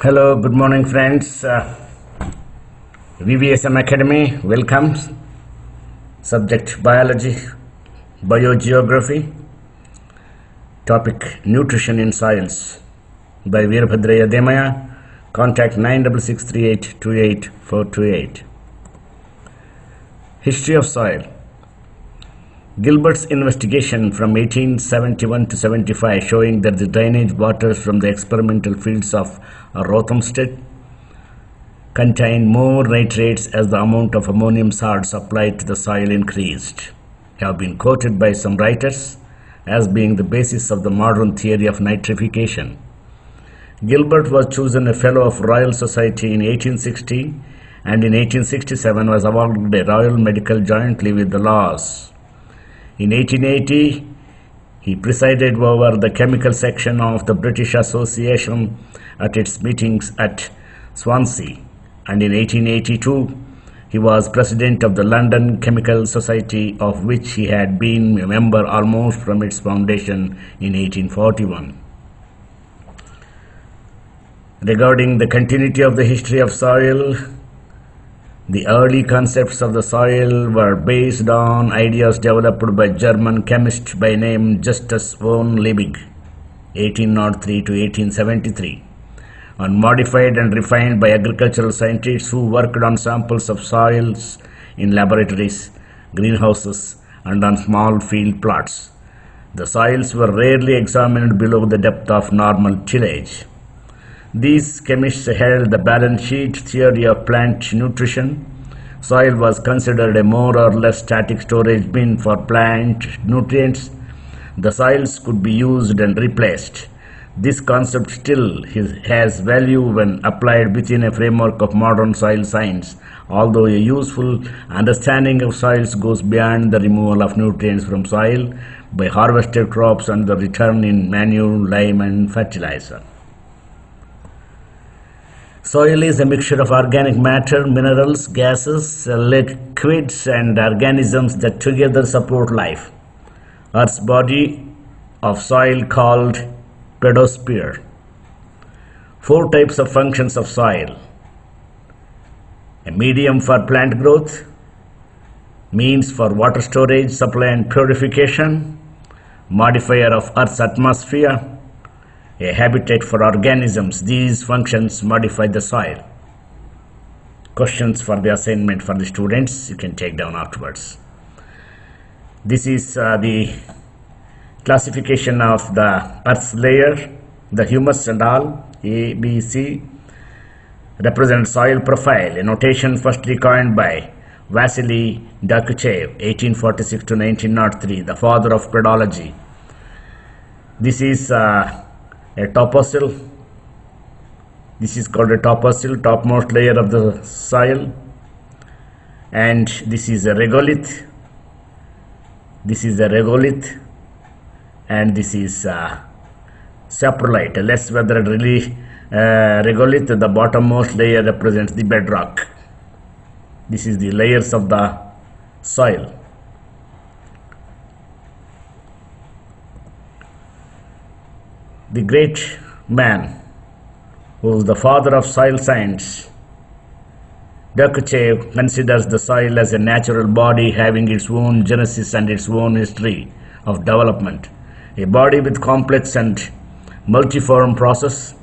Hello, good morning friends. VVSM Academy welcomes. Subject Biology, Biogeography. Topic Nutrition in Soils by Veerabhadraya Demaya. Contact 9663828428. History of Soil. Gilberts Investigation from 1871 to 75 showing that the drainage waters from the experimental fields of Rothamsted contained more nitrates as the amount of ammonium salts applied to the soil increased, have been quoted by some writers as being the basis of the modern theory of nitrification. Gilbert was chosen a Fellow of Royal Society in 1860 and in 1867 was awarded a Royal Medical jointly with the Laws. In 1880, he presided over the chemical section of the British Association at its meetings at Swansea, and in 1882, he was president of the London Chemical Society, of which he had been a member almost from its foundation in 1841. Regarding the continuity of the history of soil, the early concepts of the soil were based on ideas developed by German chemist by name Justus Von Liebig, 1803 to 1873, and modified and refined by agricultural scientists who worked on samples of soils in laboratories, greenhouses, and on small field plots. The soils were rarely examined below the depth of normal tillage. These chemists held the balance sheet theory of plant nutrition. Soil was considered a more or less static storage bin for plant nutrients. The soils could be used and replaced. This concept still has value when applied within a framework of modern soil science, although a useful understanding of soils goes beyond the removal of nutrients from soil by harvested crops and the return in manure, lime, and fertilizer. Soil is a mixture of organic matter, minerals, gases, liquids, and organisms that together support life. Earth's body of soil called pedosphere. 4 types of functions of soil: a medium for plant growth, means for water storage, supply and purification, modifier of Earth's atmosphere, a habitat for organisms. These functions modify the soil. Questions for the assignment for the students you can take down afterwards. This is the classification of the Earth's layer, the humus and all, A, B, C, represent soil profile, a notation firstly coined by Vasily Dakuchev, 1846 to 1903, the father of pedology. This is a topsoil. This is called a topsoil, topmost layer of the soil, and this is a regolith. This is a regolith, and this is saprolite, a less weathered regolith. The bottommost layer represents the bedrock. This is the layers of the soil. The great man who is the father of soil science, Dakuchev, considers the soil as a natural body having its own genesis and its own history of development, a body with complex and multiform process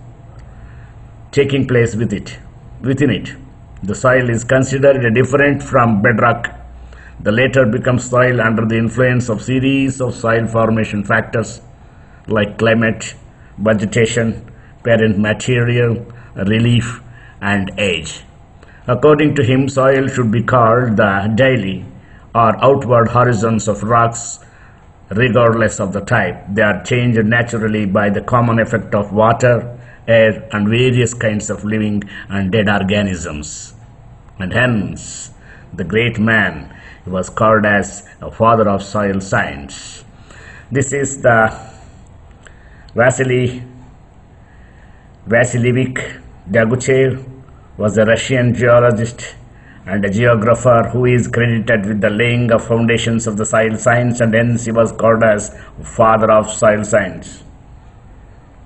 taking place within it. The soil is considered different from bedrock. The latter becomes soil under the influence of series of soil formation factors like climate, vegetation, parent material, relief, and age. According to him, soil should be called the daily or outward horizons of rocks regardless of the type. They are changed naturally by the common effect of water, air, and various kinds of living and dead organisms. And hence, the great man was called as a father of soil science. This is the Vasily Liebig. Dakuchev was a Russian geologist and a geographer who is credited with the laying of foundations of the soil science, and hence he was called as father of soil science.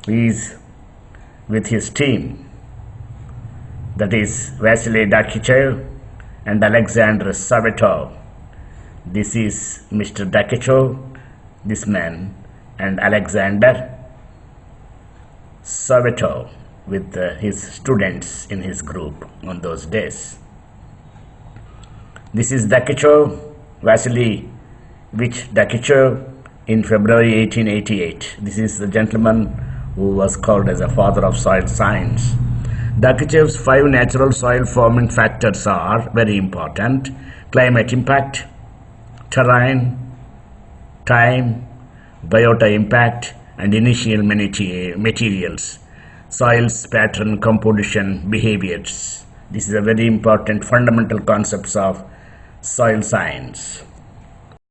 He is with his team that is Vasily Dakichev and Alexander Savetov. This is Mr. Dakichev, this man, and Alexander Savetov with his students in his group on those days. This is Dakichev, Vasily Dakichev in February 1888. This is the gentleman who was called as a father of soil science. Dakichev's 5 natural soil forming factors are very important: climate impact, terrain, time, biota impact, and initial materials, soils, pattern, composition, behaviors. This is a very important fundamental concepts of soil science.